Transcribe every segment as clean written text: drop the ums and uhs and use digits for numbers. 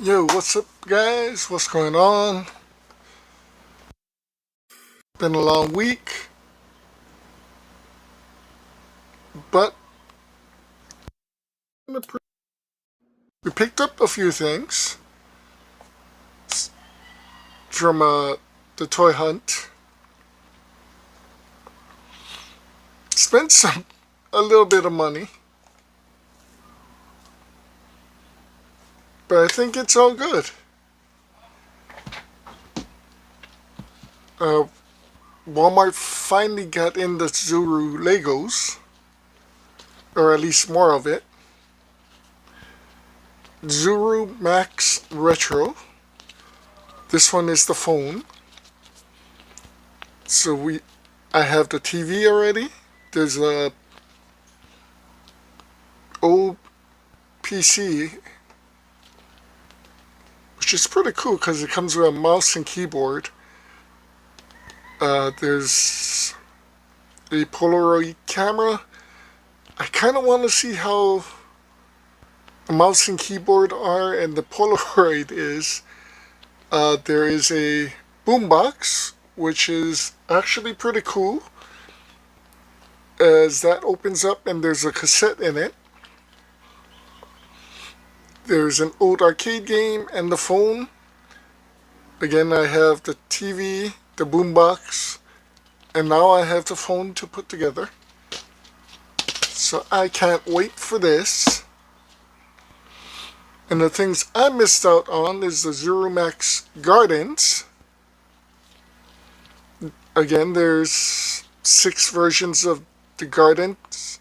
Yo, what's up, guys? What's going on? Been a long week, but we picked up a few things from the toy hunt. Spent a little bit of money, but I think it's all good. Uh, Walmart finally got in the Zuru Legos, or at least more of it. Zuru Max Retro. This one is the phone. So I have the TV already. There's a old PC, which is pretty cool because it comes with a mouse and keyboard. There's a Polaroid camera. I kind of want to see how the mouse and keyboard are and the Polaroid is. There is a boombox, which is actually pretty cool, as that opens up and there's a cassette in it. There's an old arcade game and the phone. Again, I have the TV, the boombox, and now I have the phone to put together. So I can't wait for this. And the things I missed out on is the Zuru Max Gardens. Again, there's 6 versions of the gardens.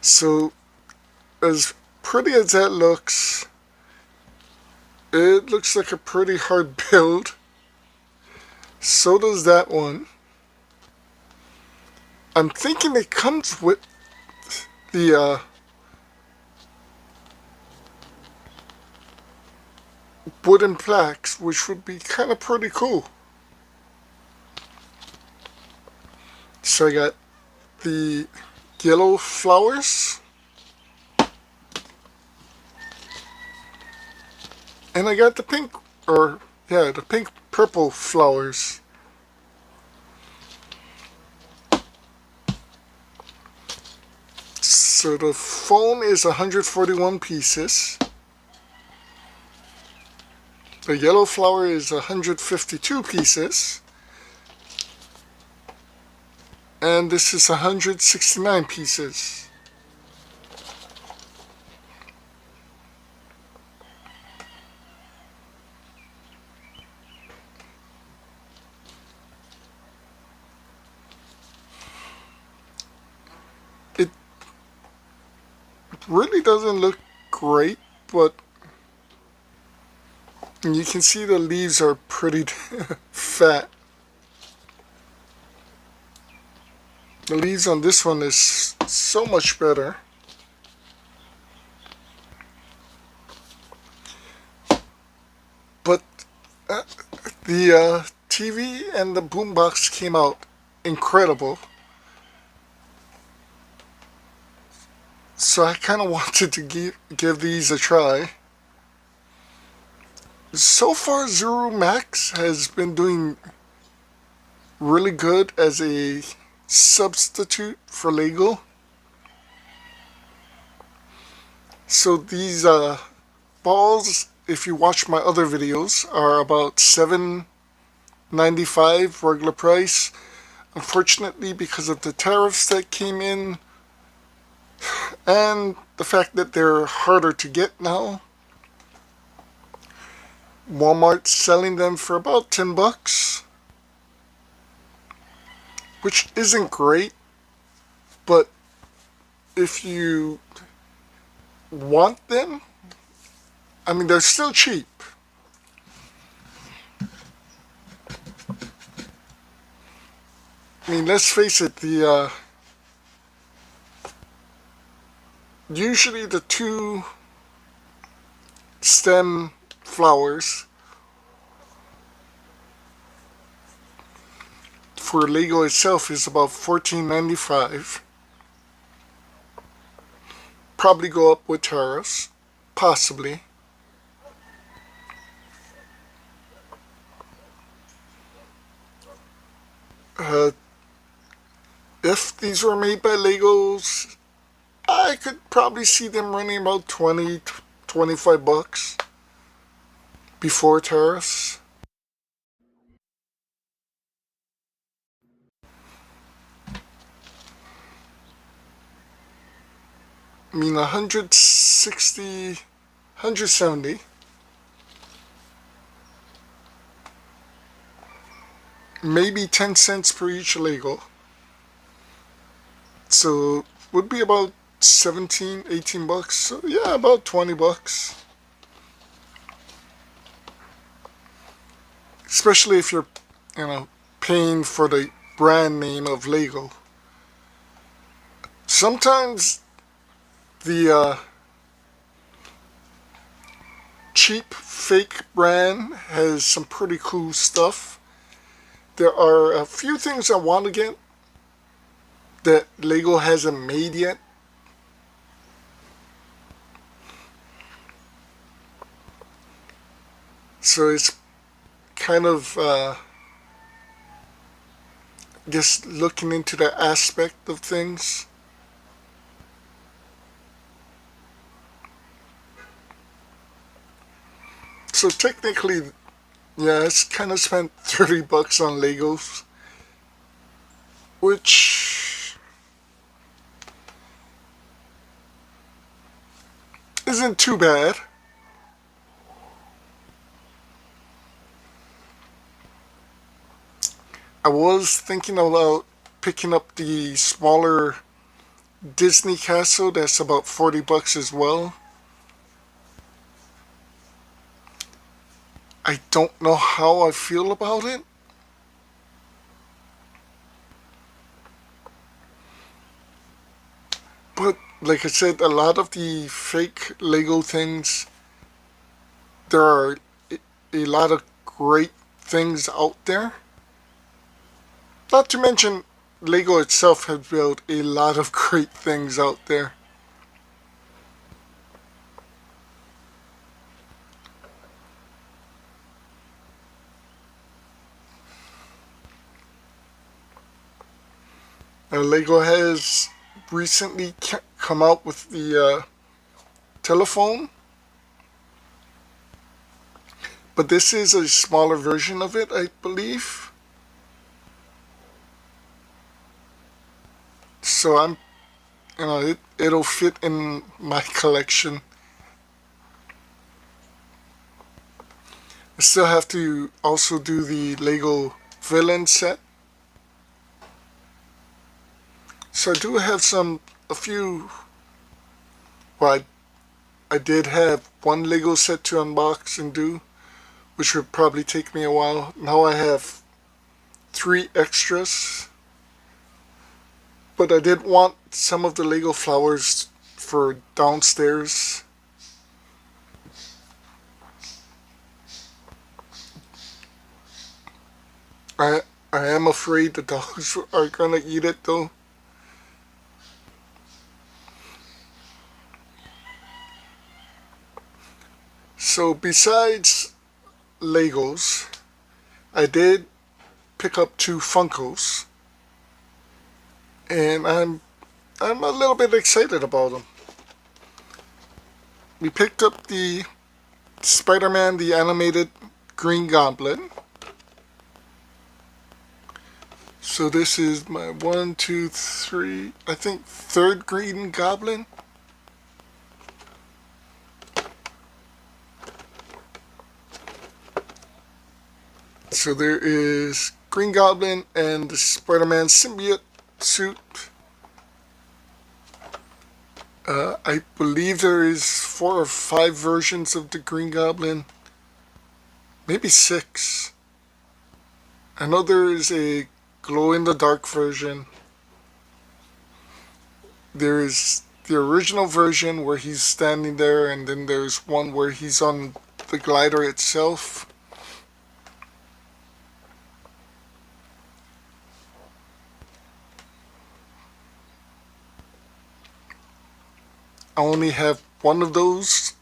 So, as pretty as that looks, it looks like a pretty hard build. So does that one. I'm thinking it comes with the wooden plaques, which would be kind of pretty cool. So I got the yellow flowers, and I got the pink, the pink purple flowers. So the phone is 141 pieces. The yellow flower is 152 pieces. And this is 169 pieces. It really doesn't look great, but you can see the leaves are pretty fat. The leaves on this one is so much better. But the TV and the boombox came out incredible. So I kind of wanted to give these a try. So far, Zuru Max has been doing really good as a substitute for Lego. So these balls, if you watch my other videos, are about $7.95 regular price. Unfortunately, because of the tariffs that came in and the fact that they're harder to get now, Walmart's selling them for about $10, which isn't great, but if you want them, I mean, they're still cheap. I mean, let's face it, usually the 2 stem flowers for Lego itself is about $14.95. probably go up with tariffs, possibly. Uh, if these were made by Legos, I could probably see them running about 20, 25 bucks before tariffs. I mean, 160, 170. Maybe 10 cents per each Lego. So, would be about 17, 18 bucks. So, yeah, about 20 bucks. Especially if you're, paying for the brand name of Lego. Sometimes the cheap fake brand has some pretty cool stuff. There are a few things I want to get that Lego hasn't made yet. So it's kind of just looking into that aspect of things. So technically, yeah, it's kind of spent 30 bucks on Legos, which isn't too bad. I was thinking about picking up the smaller Disney Castle that's about 40 bucks as well. I don't know how I feel about it. But like I said, a lot of the fake Lego things, there are a lot of great things out there. Not to mention, Lego itself has built a lot of great things out there. Lego has recently come out with the telephone, but this is a smaller version of it, I believe. So it'll fit in my collection. I still have to also do the Lego villain set. So I do have a few, well, I did have one Lego set to unbox and do, which would probably take me a while. Now I have 3 extras. But I did want some of the Lego flowers for downstairs. I am afraid the dogs are gonna eat it though. So besides Legos, I did pick up 2 funkos. And I'm a little bit excited about them. We picked up the Spider-Man, the animated Green Goblin. So this is my 1, 2, 3, I think 3rd Green Goblin. So there is Green Goblin and the Spider-Man symbiote suit. I believe there is 4 or 5 versions of the Green Goblin. Maybe 6. I know there is a glow-in-the-dark version. There is the original version where he's standing there, and then there's one where he's on the glider itself. I only have one of those.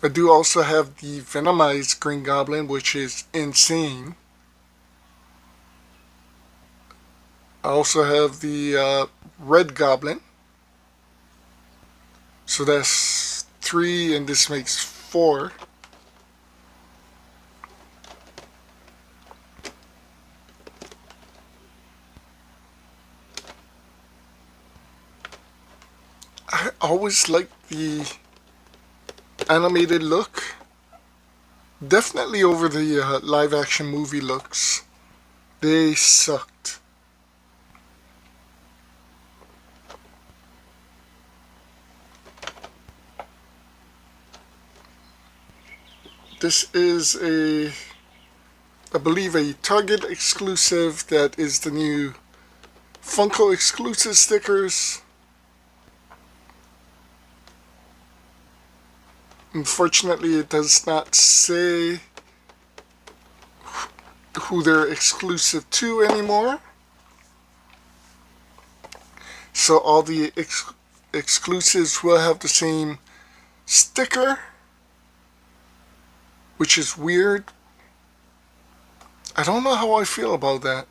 I do also have the Venomized Green Goblin, which is insane. I also have the Red Goblin. So that's 3, and this makes 4. I always liked the animated look. Definitely over the live action movie looks. They sucked. This is I believe a Target exclusive that is the new Funko exclusive stickers. Unfortunately, it does not say who they're exclusive to anymore. So all the exclusives will have the same sticker, which is weird. I don't know how I feel about that.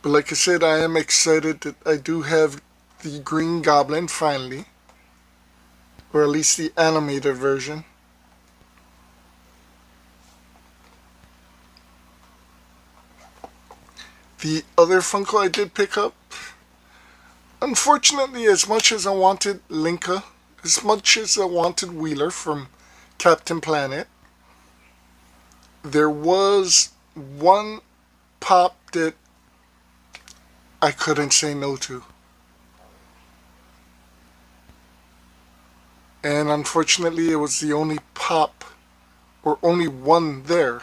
But like I said, I am excited that I do have the Green Goblin finally. Or at least the animated version. The other Funko I did pick up, unfortunately, as much as I wanted Linka, as much as I wanted Wheeler from Captain Planet, there was one pop that I couldn't say no to. And unfortunately, it was the only pop, or only one there.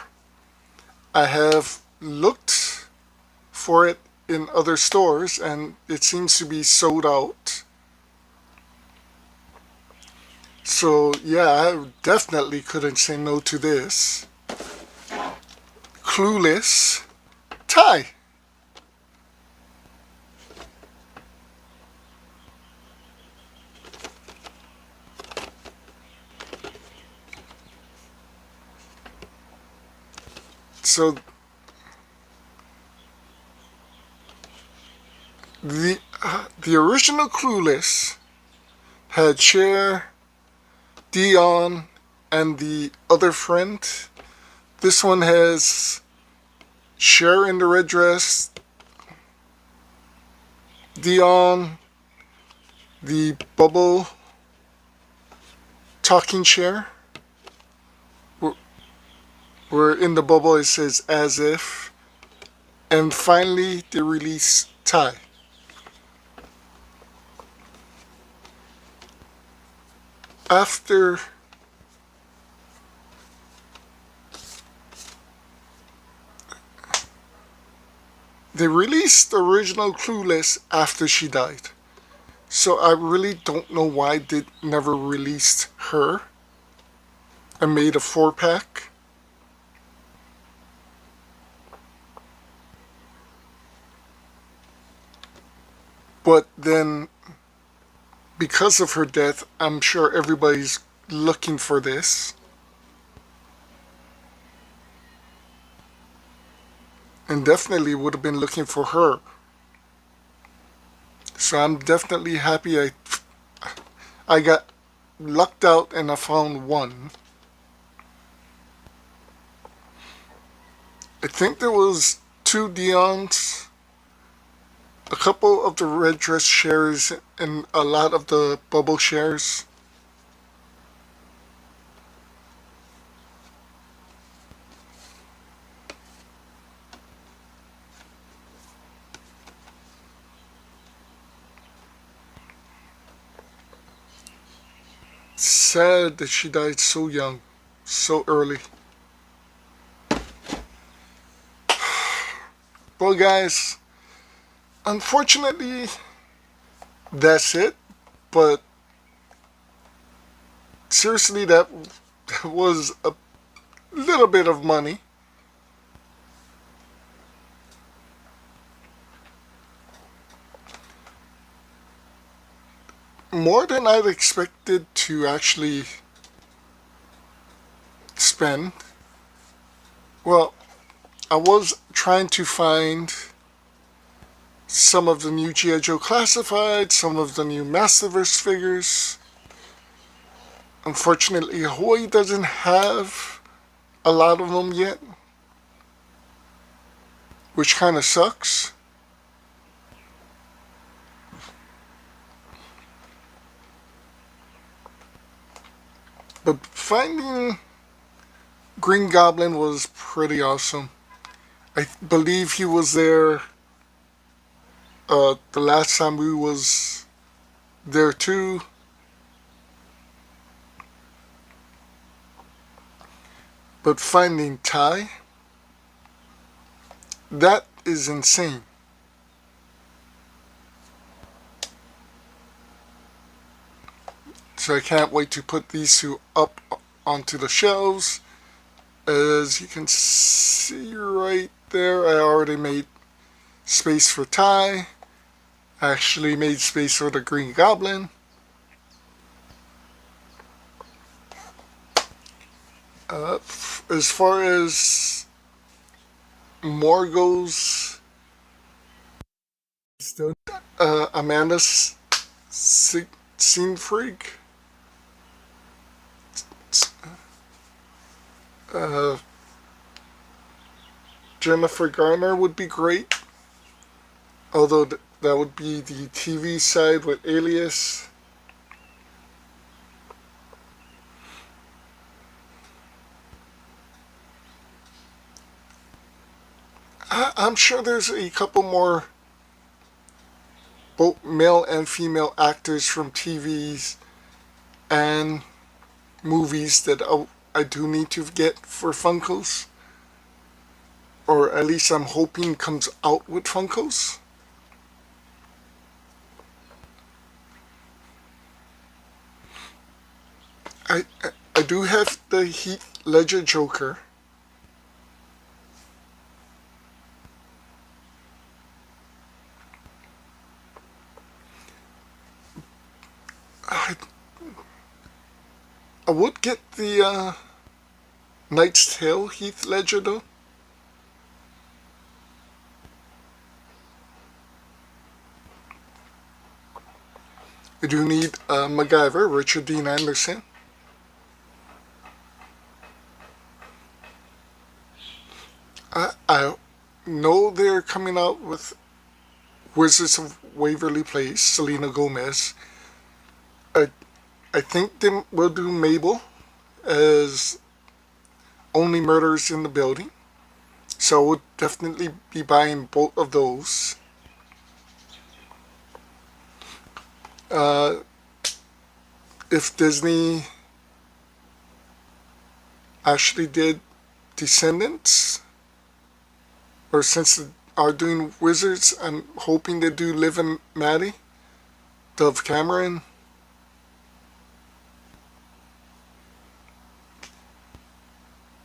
I have looked for it in other stores, and it seems to be sold out. So yeah, I definitely couldn't say no to this. Clueless Ty. So the original Clueless had Cher, Dion, and the other friend. This one has Cher in the red dress, Dion, the bubble talking Cher, where in the bubble it says as if, and finally they release Ty. After they released the original Clueless after she died. So I really don't know why they never released her and made a 4-pack. But then, because of her death, I'm sure everybody's looking for this. And definitely would have been looking for her. So I'm definitely happy I got lucked out and I found one. I think there was 2 Dions, a couple of the red dress shares, and a lot of the bubble shares. Sad that she died so young, so early. Well, guys, unfortunately, that's it. But seriously, that was a little bit of money. more than I'd expected to actually spend. Well, I was trying to find some of the new G.I. Joe Classified, some of the new Masterverse figures. Unfortunately, Hawaii doesn't have a lot of them yet, which kind of sucks. But finding Green Goblin was pretty awesome. I believe he was there the last time we was there too. But finding Ty, that is insane. So I can't wait to put these two up onto the shelves. As you can see right there, I already made space for Ty. I actually made space for the Green Goblin. As far as more goes, still Amanda's Scene Freak. Jennifer Garner would be great, although that would be the TV side with Alias. I'm sure there's a couple more both male and female actors from TVs and movies that I do need to get for Funkos. Or at least I'm hoping comes out with Funkos. I do have the Heath Ledger Joker. I would get the Knight's Tale Heath Ledger though. I do need MacGyver, Richard Dean Anderson. I know they're coming out with Wizards of Waverly Place, Selena Gomez. I think they will do Mabel as Only Murders in the Building. So I would definitely be buying both of those. If Disney actually did Descendants, or since they are doing Wizards, I'm hoping they do Liv and Maddie, Dove Cameron.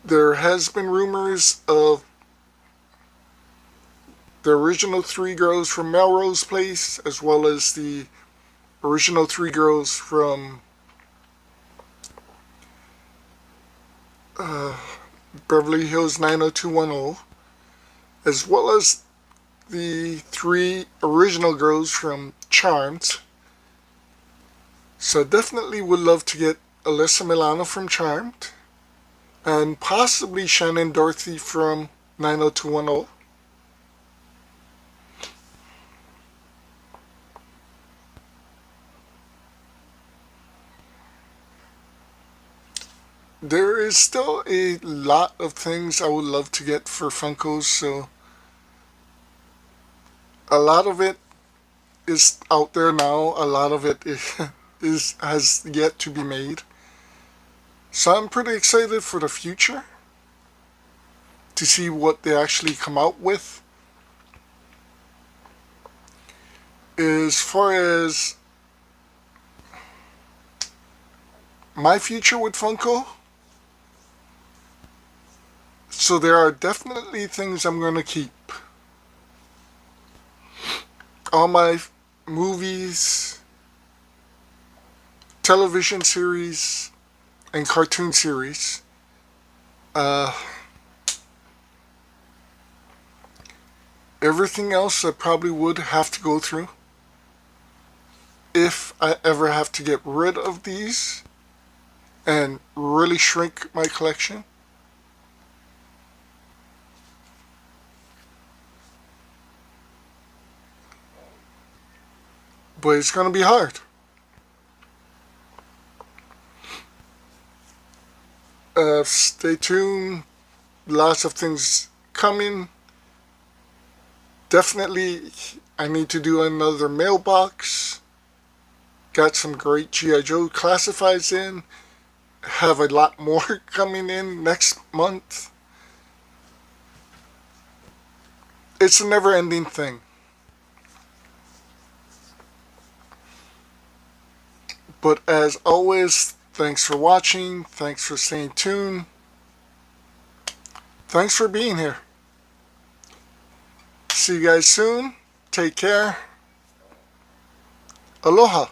There has been rumors of the original three girls from Melrose Place, as well as the original three girls from Beverly Hills 90210, as well as the three original girls from Charmed. So definitely would love to get Alyssa Milano from Charmed, and possibly Shannon Dorothy from 90210. There is still a lot of things I would love to get for Funkos, so a lot of it is out there now, a lot of it has yet to be made. So I'm pretty excited for the future to see what they actually come out with. As far as my future with Funko, so there are definitely things I'm going to keep. All my movies, television series and cartoon series. Everything else I probably would have to go through if I ever have to get rid of these and really shrink my collection. But it's going to be hard. Stay tuned. Lots of things coming. Definitely, I need to do another mailbox. Got some great G.I. Joe classifieds in. Have a lot more coming in next month. It's a never-ending thing. But as always, thanks for watching. Thanks for staying tuned. Thanks for being here. See you guys soon. Take care. Aloha.